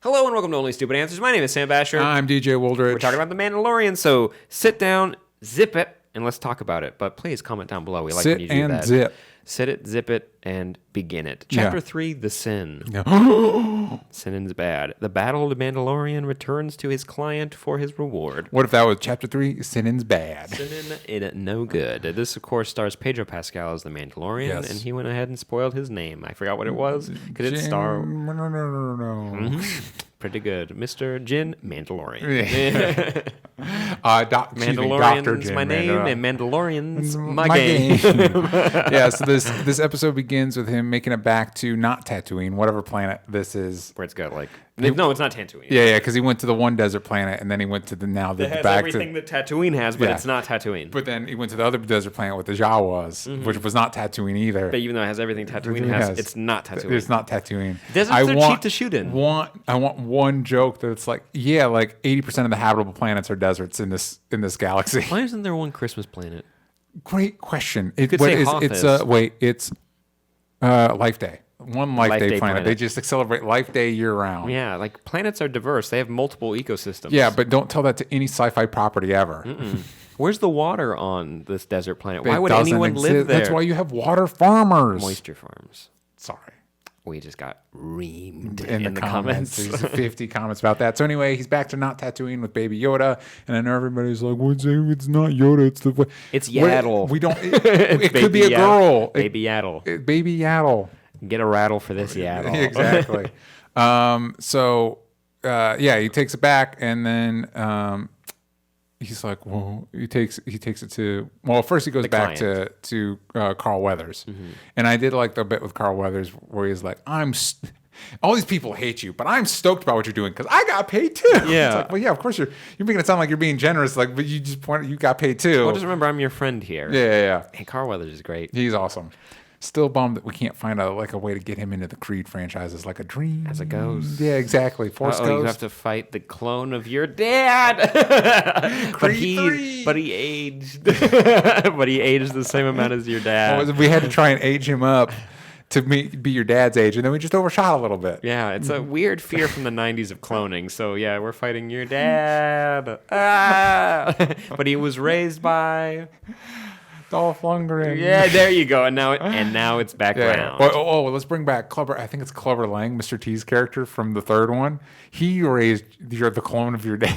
Hello and welcome to Only Stupid Answers. My name is Sam Basher. I'm DJ Woldridge. We're talking about The Mandalorian, so sit down, zip it, and let's talk about it. But please comment down below. We like when you do that. Zip. Sit it, zip it, and begin it. Chapter 3, The Sin. Yeah. Sinning's bad. The battled Mandalorian returns to his client for his reward. What if that was Chapter 3, Sinning's bad? Sinning in no good. This, of course, stars Pedro Pascal as the Mandalorian, Yes. and he went ahead and spoiled his name. I forgot what it was. Could it star... No. Pretty good. Mr. Jin Mandalorian. Mandalorian's my name, and Mandalorian's my game. game. Yeah, so this episode begins with him making it back to not Tatooine, whatever planet this is. Where it's got like... No, it's not Tatooine. Yeah, because he went to the one desert planet, and then he went to the It has back everything to... that Tatooine has, but Yeah. it's not Tatooine. But then he went to the other desert planet with the Jawas, which was not Tatooine either. But even though it has everything Tatooine Everything has, has. it's not Tatooine. It's not Tatooine. Deserts are cheap to shoot in. I want one joke that's like, yeah, like 80% of the habitable planets are deserts in this galaxy. Why isn't there one Christmas planet? Great question. could say Hoth It's is. Life Day. One Life Day planet. They just celebrate Life Day year round. Yeah, like planets are diverse. They have multiple ecosystems. Yeah, but don't tell that to any sci-fi property ever. Where's the water on this desert planet? It Why would doesn't anyone live exist. there? That's why you have water farmers. Moisture farms. Sorry. We just got reamed In the comments. There's 50 comments about that. So anyway, he's back to not Tatooine with Baby Yoda, and I know everybody's like, "What's it's not Yoda? It's Yaddle." We don't. It could be a girl. Baby Yaddle. Baby Yaddle. Get a rattle for this Yaddle. Exactly. He takes it back, and then he's like, well, he takes it to, well, first he goes back client. to Carl Weathers, and I did like the bit with Carl Weathers where he's like, all these people hate you, but I'm stoked about what you're doing because I got paid too. Yeah. It's like, well, yeah, of course you're making it sound like you're being generous, like, but you just you got paid too. Well, just remember, I'm your friend here. Yeah. Hey, Carl Weathers is great. He's awesome. Still bummed that we can't find a way to get him into the Creed franchise as like a dream. As a ghost. Yeah, exactly. Force ghost. You have to fight the clone of your dad. but he aged. But he aged the same amount as your dad. We had to try and age him up to be your dad's age, and then we just overshot a little bit. Yeah, it's a weird fear from the 90s of cloning. So yeah, we're fighting your dad. But he was raised by... Dolph Lundgren. Yeah, there you go. And now it's back around. Let's bring back Clubber. I think it's Clubber Lang, Mr. T's character from the third one. He raised the clone of your dad.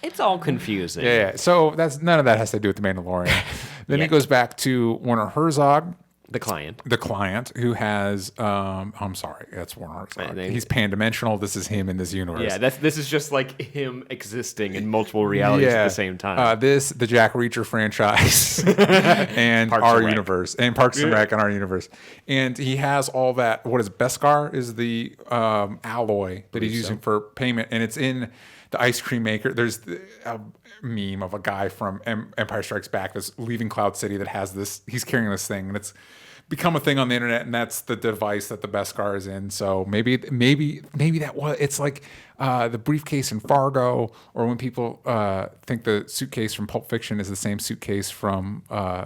It's all confusing. Yeah. So none of that has to do with the Mandalorian. Then he goes back to Werner Herzog. The client, who has, I'm sorry, that's Werner Herzog. He's pan-dimensional. This is him in this universe. Yeah, this is just like him existing in multiple realities at the same time. The Jack Reacher franchise, and our universe, and Parks and Rec and our universe. And he has all that. What is Beskar is the alloy that he's using for payment, and it's in the ice cream maker. There's a meme of a guy from Empire Strikes Back that's leaving Cloud City that has this. He's carrying this thing, and it's become a thing on the internet, and that's the device that the Beskar is in. So maybe that was. It's like the briefcase in Fargo, or when people think the suitcase from Pulp Fiction is the same suitcase from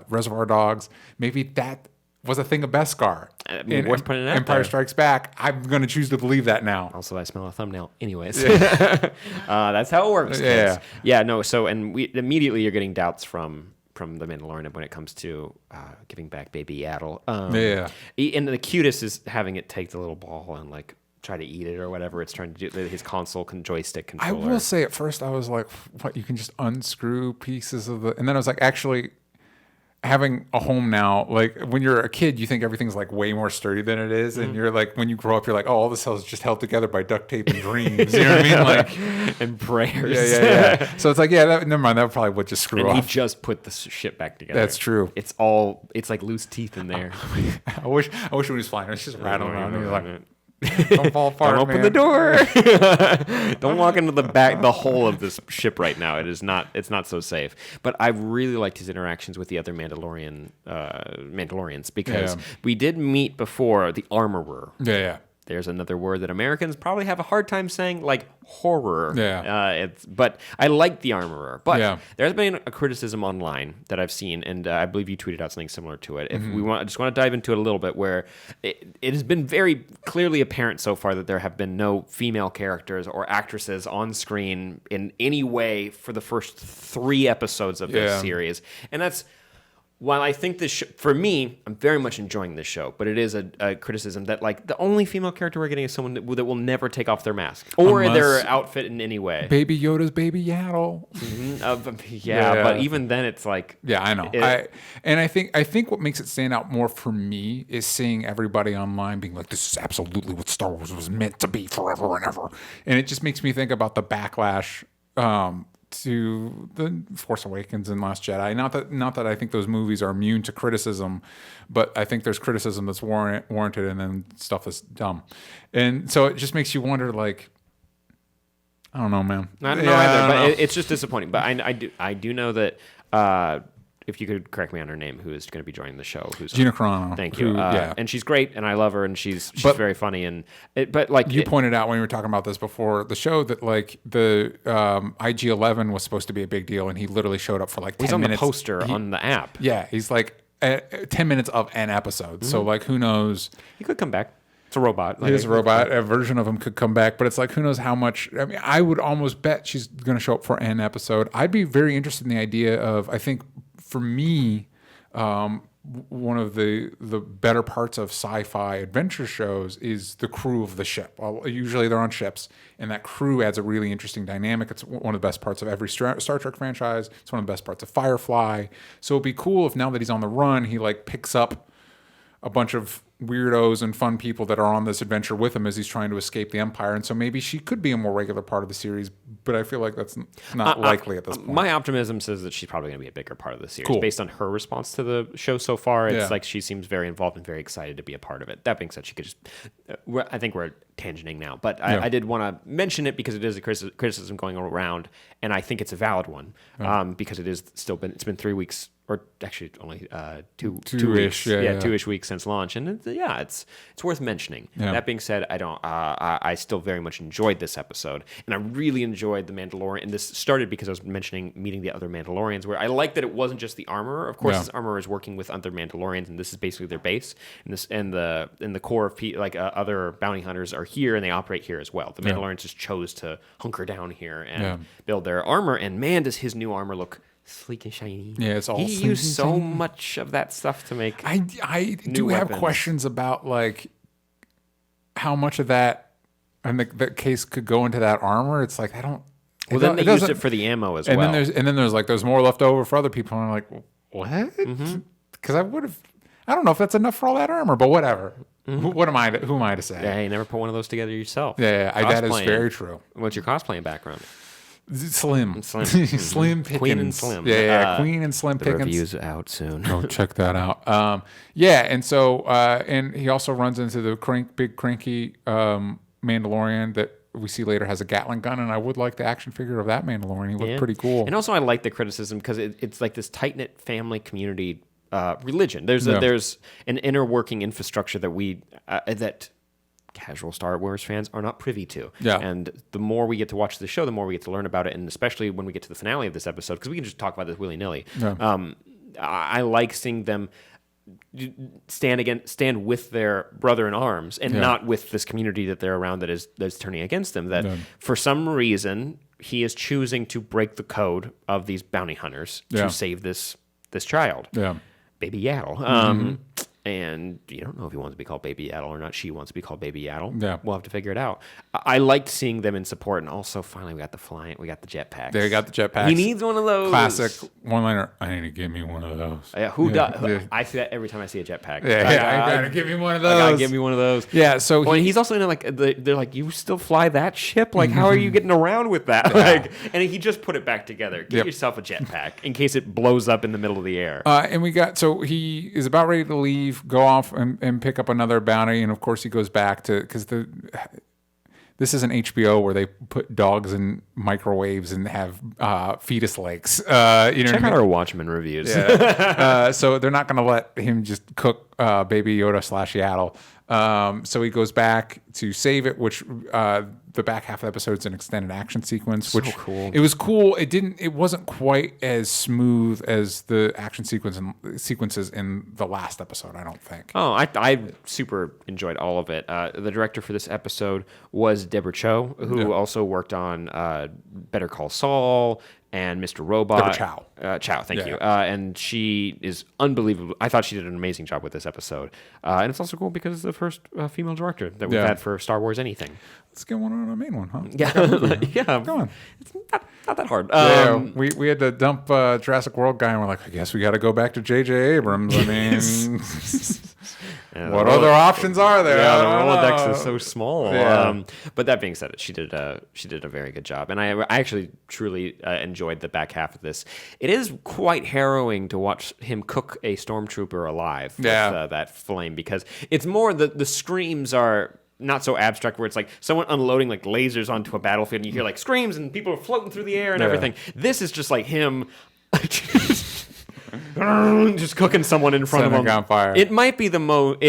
Reservoir Dogs. Maybe that was a thing of Beskar. Worth putting it out Empire there. Strikes Back. I'm going to choose to believe that now. Also, I smell a thumbnail. Anyways, that's how it works. Kids. Yeah. No. So, and immediately you're getting doubts from the Mandalorian when it comes to giving back Baby Yaddle. And the cutest is having it take the little ball and like try to eat it or whatever it's trying to do. His console joystick controller. I will say at first I was like, what? You can just unscrew pieces of the, and then I was like, actually. Having a home now, like when you're a kid, you think everything's like way more sturdy than it is, and you're like, when you grow up, you're like, oh, all this is just held together by duct tape and dreams. You know what I mean? Like and prayers. Yeah. So it's like, never mind. That probably would just screw off. He just put the shit back together. That's true. It's like loose teeth in there. I wish when he was flying, it was just rattling around. And like, don't fall apart. Don't open the door. Don't walk into the whole of this ship right now. It's not so safe. But I really liked his interactions with the other Mandalorians because we did meet before the armorer. Yeah. there's another word that Americans probably have a hard time saying, like horror. Yeah. But I like the armorer. But there's been a criticism online that I've seen, and I believe you tweeted out something similar to it. If we want, I just want to dive into it a little bit, where it has been very clearly apparent so far that there have been no female characters or actresses on screen in any way for the first 3 episodes of this series, and that's. While I think this for me, I'm very much enjoying this show, but it is a criticism that like the only female character we're getting is someone that will never take off their mask or their outfit in any way. Baby Yoda's Baby Yaddle. But even then, it's like I know. I think what makes it stand out more for me is seeing everybody online being like, "This is absolutely what Star Wars was meant to be forever and ever," and it just makes me think about the backlash. To the Force Awakens and Last Jedi. Not that I think those movies are immune to criticism, but I think there's criticism that's warranted, and then stuff that's dumb. And so it just makes you wonder, like, I don't know, man. I don't know either, but it's just disappointing. But I do know that. If you could correct me on her name, who is going to be joining the show? Who's Gina Carano. Thank you. And she's great, and I love her, and she's very funny. But like you pointed out when we were talking about this before the show that like the IG-11 was supposed to be a big deal, and he literally showed up for like 10 minutes. He's on minutes. the poster on the app. Yeah, he's like 10 minutes of an episode. Mm-hmm. So like, who knows? He could come back. It's a robot. It is a robot. A version of him could come back, but it's like, who knows how much. I mean, I would almost bet she's going to show up for an episode. I'd be very interested in the idea of, I think for me, one of the better parts of sci-fi adventure shows is the crew of the ship. Well, usually they're on ships, and that crew adds a really interesting dynamic. It's one of the best parts of every Star Trek franchise. It's one of the best parts of Firefly. So it'd be cool if now that he's on the run, he like picks up a bunch of weirdos and fun people that are on this adventure with him as he's trying to escape the Empire. And so maybe she could be a more regular part of the series, but I feel like that's not likely at this point. My optimism says that she's probably going to be a bigger part of the series. Based on her response to the show so far, it's like she seems very involved and very excited to be a part of it. That being said, she could just... I think we're tangenting now, but I did want to mention it because it is a criticism going around, and I think it's a valid one because it's been 3 weeks, or actually only two weeks, 2-ish weeks since launch, and it's worth mentioning. That being said, I still very much enjoyed this episode, and I really enjoyed the Mandalorian. And this started because I was mentioning meeting the other Mandalorians, where I like that it wasn't just the armorer. Of course, this armorer is working with other Mandalorians, and this is basically their base. And the core of other bounty hunters are here, and they operate here as well. The Mandalorians just chose to hunker down here and build their armor. And man, does his new armor look sleek and shiny. Yeah, it's all he used so much of that stuff to make. I do have questions about like how much of that and the case could go into that armor. It's like I don't. Well, then they used it for the ammo as well. And then there's more left over for other people. And I'm like, what? Because I would have. I don't know if that's enough for all that armor, but whatever. Who am I to say? Yeah, you never put one of those together yourself. Yeah, that is very true. What's your cosplaying background? Slim Pickens. Queen and Slim. Yeah, Queen and Slim Pickens. The review's out soon. Go check that out. And so and he also runs into the big cranky Mandalorian that we see later has a Gatling gun, and I would like the action figure of that Mandalorian. He looked pretty cool. And also I like the criticism because it's like this tight-knit family community religion. There's an inner working infrastructure that casual Star Wars fans are not privy to. Yeah. And the more we get to watch the show, the more we get to learn about it, and especially when we get to the finale of this episode, because we can just talk about this willy-nilly. Yeah. I like seeing them stand with their brother in arms and not with this community that they're around that's turning against them. That for some reason he is choosing to break the code of these bounty hunters to save this child. Yeah. Baby Yaddle. And you don't know if he wants to be called Baby Yaddle or not. She wants to be called Baby Yaddle. Yeah. We'll have to figure it out. I liked seeing them in support. And also, finally, we got the jetpacks. They got the jetpacks. He needs one of those. Classic one-liner. I need to give me one of those. Who does? I see that every time I see a jetpack. I gotta give me one of those. I gotta give me one of those. Yeah, so he's also in like, they're like, you still fly that ship? Like, how are you getting around with that? And he just put it back together. Get yourself a jetpack in case it blows up in the middle of the air. And he is about ready to leave, go off and pick up another bounty, and of course he goes back to because this is an HBO where they put dogs in microwaves and have fetus lakes. Check out our Watchmen reviews. Yeah. So they're not going to let him just cook Baby Yoda / Yaddle. So he goes back to save it, which the back half of the episode is an extended action sequence, which cool. It was cool. It wasn't quite as smooth as the action sequences in the last episode, I don't think. Oh, I super enjoyed all of it. The director for this episode was Deborah Chow, who also worked on Better Call Saul and Mr. Robot. Deborah Chow. Chow, thank you. And she is unbelievable. I thought she did an amazing job with this episode. And it's also cool because it's the first female director that we've had for Star Wars anything. Let's get one on a main one, huh? Yeah, yeah. Go on. It's not that hard. We had to dump Jurassic World guy, and we're like, I guess we got to go back to J.J. Abrams. I mean, what other options are there? Yeah, the Rolodex is so small. Yeah. But that being said, she did a very good job, and I actually truly enjoyed the back half of this. It is quite harrowing to watch him cook a stormtrooper alive with that flame, because it's more the screams are not so abstract, where it's like someone unloading like lasers onto a battlefield and you hear like screams and people are floating through the air and everything. This is just like him just cooking someone in front of him. On fire. It might be the most...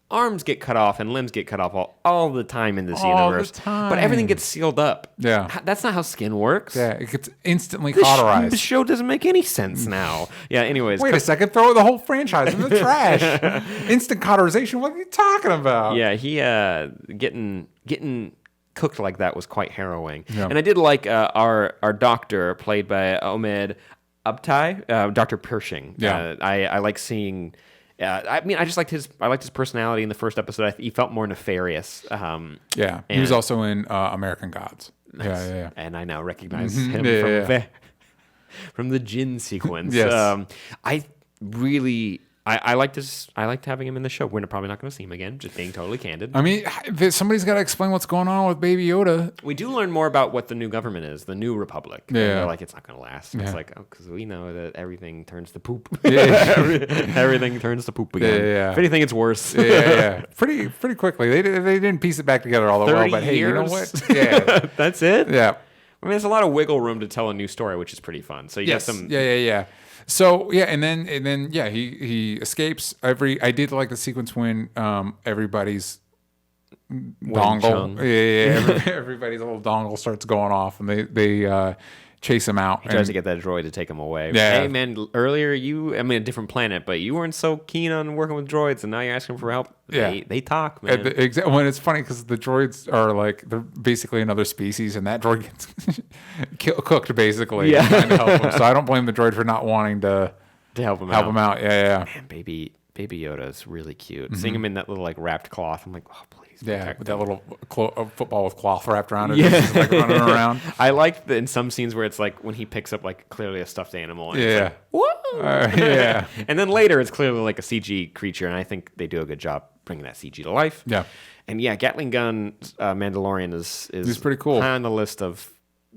Arms get cut off and limbs get cut off all the time in this universe. But everything gets sealed up. Yeah. That's not how skin works. Yeah, it gets instantly cauterized. The show doesn't make any sense now. Yeah, anyways. Wait a second, throw the whole franchise in the trash. Instant cauterization, what are you talking about? Yeah, he getting cooked like that was quite harrowing. Yeah. And I did like our doctor, played by Ahmed Abtai, Dr. Pershing. Yeah. I like seeing... I mean, I liked his personality in the first episode. He felt more nefarious. He was also in American Gods. Nice. Yeah. And I now recognize him from the Jin sequence. Yes. I liked this. I liked having him in the show. We're probably not going to see him again. Just being totally candid. I mean, somebody's got to explain what's going on with Baby Yoda. We do learn more about what the new government is, the new republic. Yeah. And they're like, it's not going to last. Yeah. It's like, because we know that everything turns to poop. Yeah. Everything turns to poop again. Yeah. If anything, it's worse. Yeah. Pretty quickly. They didn't piece it back together all the well, but hey, you know what? Yeah. That's it? Yeah. I mean, there's a lot of wiggle room to tell a new story, which is pretty fun. So you get some... Yeah. So and then he escapes. I did like the sequence when everybody's dongle, everybody's little dongle starts going off, and they chase him out. He tries to get that droid to take him away. Yeah. Hey man, earlier a different planet, but you weren't so keen on working with droids, and now you're asking for help. Yeah. They talk, man. When it's funny because the droids are like, they're basically another species, and that droid gets cooked basically. Yeah. Trying to help him. So I don't blame the droid for not wanting to help him out. Yeah. Man, baby Yoda is really cute. Seeing him in that little like wrapped cloth, I'm like, oh please. Yeah, with that little football with cloth wrapped around it. Yeah. Just like running around. I liked in some scenes where it's like when he picks up like clearly a stuffed animal. And it's like, whoa! Yeah. And then later it's clearly like a CG creature, and I think they do a good job bringing that CG to life. Yeah. And yeah, Gatling gun Mandalorian is He's pretty cool. High on the list of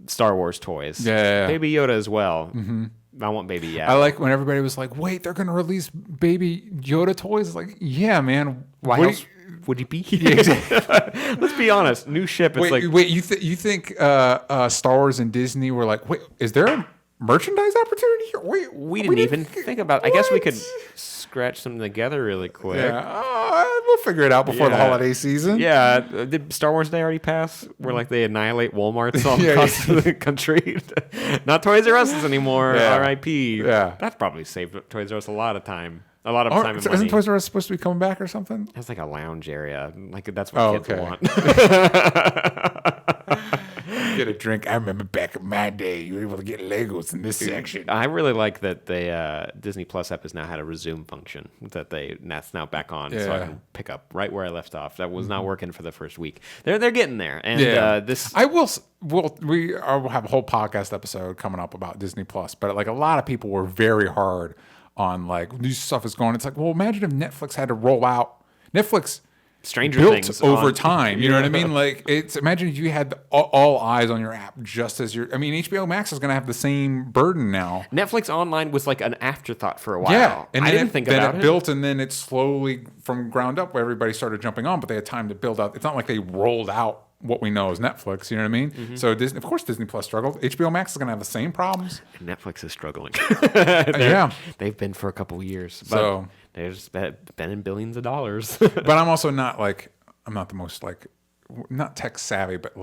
Star Wars toys. Yeah. Baby Yoda as well. Mm-hmm. I want Baby Yoda. I like when everybody was like, wait, they're going to release Baby Yoda toys? It's like, yeah, man. Why else would you be? Yeah, exactly. Let's be honest. New ship. It's you think Star Wars and Disney were like, wait, is there a merchandise opportunity here? Wait, we didn't even think about it. I guess we could scratch them together really quick. Yeah, we'll figure it out before the holiday season. Yeah, did Star Wars Day already pass? Where like they annihilate Walmarts all across the country? Not Toys R Us anymore. R.I.P. Yeah, that's probably saved Toys R Us a lot of time. A lot of time and money. Isn't Toys R Us supposed to be coming back or something? It's like a lounge area. Like that's what kids want. Get a drink. I remember back in my day, you were able to get Legos in this section. I really like that they Disney Plus app has now had a resume function that's now back on, so I can pick up right where I left off. That was not working for the first week. They're getting there, and this I will. We'll have a whole podcast episode coming up about Disney Plus, but like a lot of people were very hard on like new stuff is going. It's like, well, imagine if Netflix had to roll out Stranger built Things over time. You know what I mean? Like, imagine if you had all eyes on your app just as HBO Max is going to have the same burden now. Netflix Online was like an afterthought for a while. Yeah, and I didn't think about it. Then it built, and then it slowly from ground up where everybody started jumping on, but they had time to build out. It's not like they rolled out what we know as Netflix. You know what I mean? Mm-hmm. So Disney, of course, Disney Plus struggled. HBO Max is going to have the same problems. Netflix is struggling. Yeah, they've been for a couple of years. But so They're spending billions of dollars. But I'm also not I'm not the most not tech savvy, but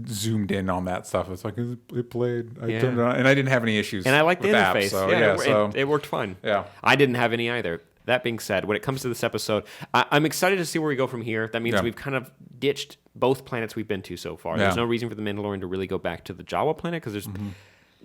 zoomed in on that stuff. It's like it played. I turned it on, and I didn't have any issues. And I like the interface. App, so it worked fine. Yeah, I didn't have any either. That being said, when it comes to this episode, I'm excited to see where we go from here. That means we've kind of ditched both planets we've been to so far. There's no reason for the Mandalorian to really go back to the Jawa planet because there's.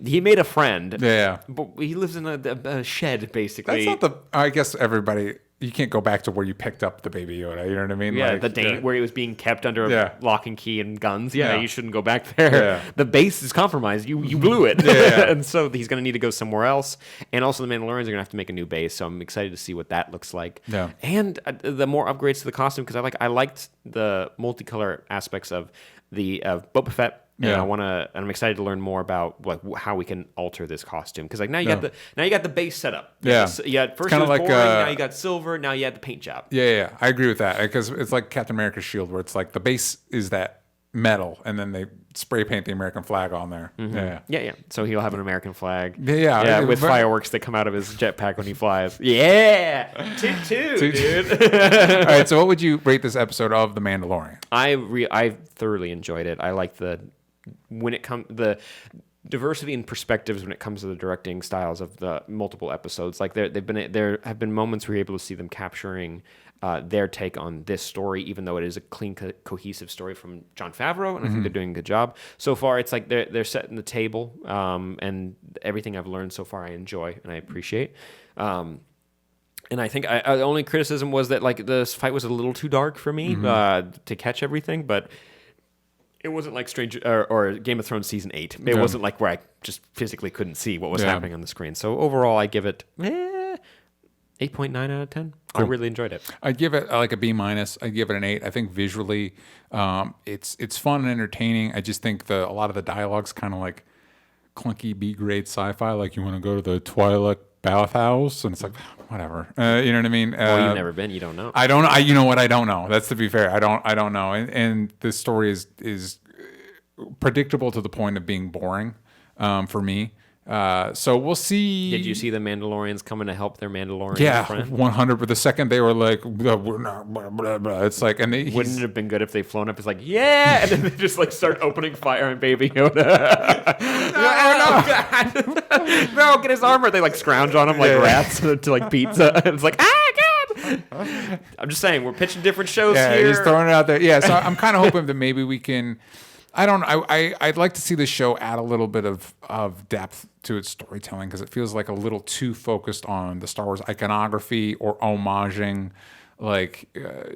He made a friend. Yeah. But he lives in a shed, basically. That's not I guess everybody. You can't go back to where you picked up the Baby Yoda. You know what I mean? Yeah, where he was being kept under a lock and key and guns. Yeah, you shouldn't go back there. Yeah. The base is compromised. You blew it. And so he's going to need to go somewhere else. And also the Mandalorians are going to have to make a new base. So I'm excited to see what that looks like. Yeah. And the more upgrades to the costume, because I liked the multicolor aspects of Boba Fett. And I'm excited to learn more about how we can alter this costume because now you got the base set up. Yeah, first it was boring. Now you got silver. Now you had the paint job. Yeah, I agree with that because it's like Captain America's shield, where it's like the base is that metal, and then they spray paint the American flag on there. Mm-hmm. Yeah. So he'll have an American flag. With fireworks that come out of his jetpack when he flies. Yeah, toot, dude. All right. So what would you rate this episode of The Mandalorian? I thoroughly enjoyed it. I like the diversity in perspectives when it comes to the directing styles of the multiple episodes. There have been moments where you're able to see them capturing their take on this story, even though it is a clean, cohesive story from Jon Favreau, and I think they're doing a good job so far. It's like they're setting the table, and everything I've learned so far I enjoy and I appreciate. And I think the only criticism was that this fight was a little too dark for me to catch everything, but. It wasn't like or Game of Thrones season 8. It wasn't like where I just physically couldn't see what was happening on the screen. So overall, I give it 8.9 out of 10. Cool. I really enjoyed it. I'd give it a B-. I'd give it an 8. I think visually, it's fun and entertaining. I just think a lot of the dialogue's kind of clunky B-grade sci-fi. Like you want to go to the Twi'lek bathhouse, and it's like whatever. You know what I mean? Well, you've never been. You don't know. I don't. You know what? I don't know. That's to be fair. I don't know. And this story is predictable to the point of being boring for me. So we'll see. Did you see the Mandalorians coming to help their Mandalorian friend? 100. But the second they were like, we're not, blah, blah, blah. It's like, and wouldn't it have been good if they flown up? It's like, yeah, and then they just start opening fire on Baby Yoda. No, get his armor. They scrounge on him like rats to pizza. And it's like, God. I'm just saying, we're pitching different shows here. Yeah, he's throwing it out there. Yeah, so I'm kind of hoping that maybe we can. I don't know. I'd like to see the show add a little bit of depth to its storytelling because it feels like a little too focused on the Star Wars iconography or homaging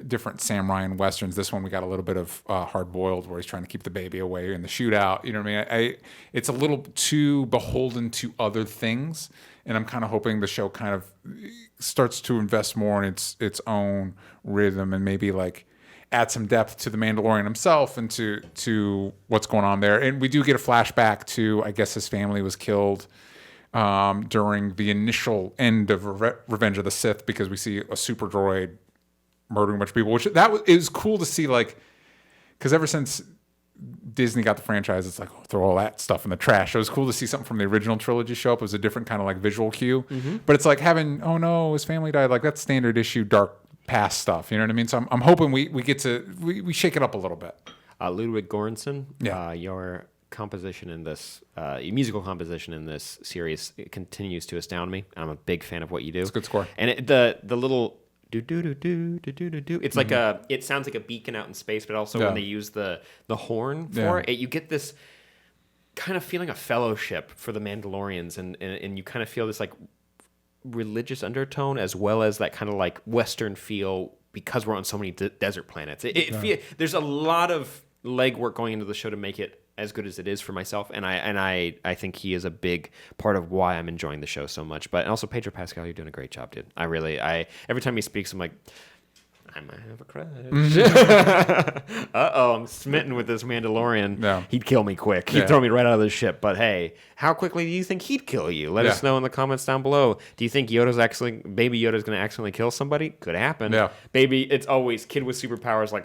different samurai and westerns. This one we got a little bit of Hard Boiled where he's trying to keep the baby away in the shootout. You know what I mean? It's a little too beholden to other things, and I'm kind of hoping the show kind of starts to invest more in its own rhythm and maybe add some depth to the Mandalorian himself and to what's going on there. And we do get a flashback to, I guess his family was killed during the initial end of Revenge of the Sith because we see a super droid murdering a bunch of people, which it was cool to see, because ever since Disney got the franchise, it's throw all that stuff in the trash. It was cool to see something from the original trilogy show up. It was a different kind of visual cue. Mm-hmm. But it's having, oh no, his family died. That's standard issue dark past stuff, you know what I mean? So I'm hoping we get to we shake it up a little bit. Ludwig Göransson, your composition in this, musical composition in this series, it continues to astound me. I'm a big fan of what you do. It's a good score. And the little do do do do do do do do. It's it sounds like a beacon out in space, but also when they use the horn for it, you get this kind of feeling of fellowship for the Mandalorians, and you kind of feel this religious undertone as well as that kind of Western feel because we're on so many desert planets. There's a lot of legwork going into the show to make it as good as it is for myself, and I think he is a big part of why I'm enjoying the show so much. But also Pedro Pascal, you're doing a great job, dude. Every time he speaks, I'm like, I might have a crush. I'm smitten with this Mandalorian. Yeah. He'd kill me quick. He'd throw me right out of the ship. But hey, how quickly do you think he'd kill you? Let us know in the comments down below. Do you think Baby Yoda's going to accidentally kill somebody? Could happen. Yeah. Baby, it's always kid with superpowers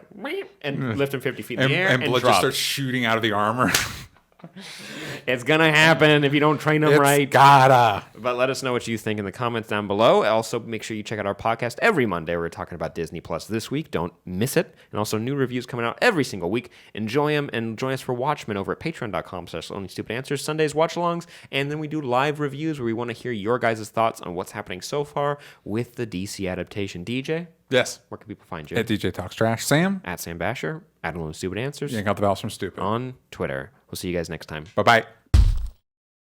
and lift him 50 feet in the air and blood drop. just starts shooting out of the armor. It's gonna happen if you don't train them right. Gotta. But let us know what you think in the comments down below. Also, make sure you check out our podcast every Monday. We're talking about Disney Plus this week. Don't miss it. And also new reviews coming out every single week. Enjoy them and join us for Watchmen over at patreon.com/onlystupidanswers, Sundays watch-alongs, and then we do live reviews where we want to hear your guys' thoughts on what's happening so far with the DC adaptation. DJ? Yes. Where can people find you? At DJ Talks Trash. Sam? At Sam Basher. At Only Stupid Answers. Yank out the vowels from stupid. On Twitter. We'll see you guys next time. Bye-bye.